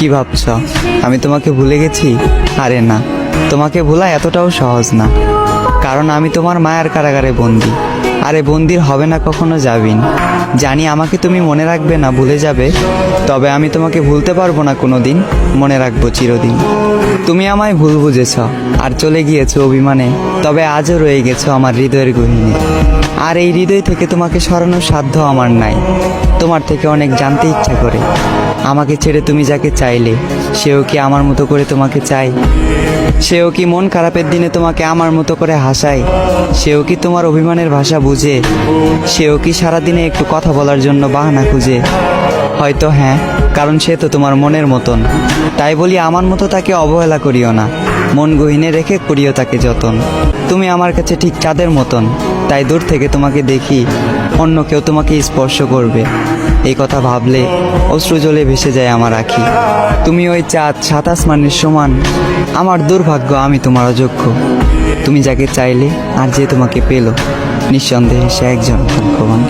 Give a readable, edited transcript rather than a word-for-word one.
কি ভাবছ আমি তোমাকে ভুলে গেছি? আরে না, তোমাকে ভোলা এতটাও সহজ না, কারণ আমি তোমার মায়ার কারাগারে বন্দি। আরে বন্দির হবে না, কখনো যাবিন। জানি আমাকে তুমি মনে রাখবে না, ভুলে যাবে, তবে আমি তোমাকে ভুলতে পারবো না কোনো দিন, মনে রাখবো চিরদিন। তুমি আমায় ভুল বুঝেছ আর চলে গিয়েছো অভিমানে, তবে আজও রয়ে গেছো আমার হৃদয়ের গহীনে। আর এই হৃদয় থেকে তোমাকে সরানোর সাধ্য আমার নাই। তোমার থেকে অনেক জানতে ইচ্ছা করে, আমাকে ছেড়ে তুমি যাকে চাইলে সেও কি আমার মতো করে তোমাকে চায়? সেও কি মন খারাপের দিনে তোমাকে আমার মতো করে হাসায়? সেও কি তোমার অভিমানের ভাষা বুঝে? সেও কি সারাদিনে একটু কথা বলার জন্য বাহানা খুঁজে? হয়তো হ্যাঁ, কারণ সে তো তোমার মনের মতন। তাই বলি আমার মতো তাকে অবহেলা করিও না, মন গহীনে রেখে করিও তাকে যতন। তুমি আমার কাছে ঠিক চাঁদের মতন, তাই দূর থেকে তোমাকে দেখি অন্য কেউ তোমাকে স্পর্শ করবে, এই কথা ভাবলে অশ্রু জলে ভেসে যায় আমার আঁখি। তুমি ওই চাঁদ, সাত আসমানের সমান, আমার দুর্ভাগ্য আমি তোমার অযোগ্য। তুমি যাকে চাইলে আর যে তোমাকে পেল, নিঃসন্দেহে সে একজন ভাগ্যবান।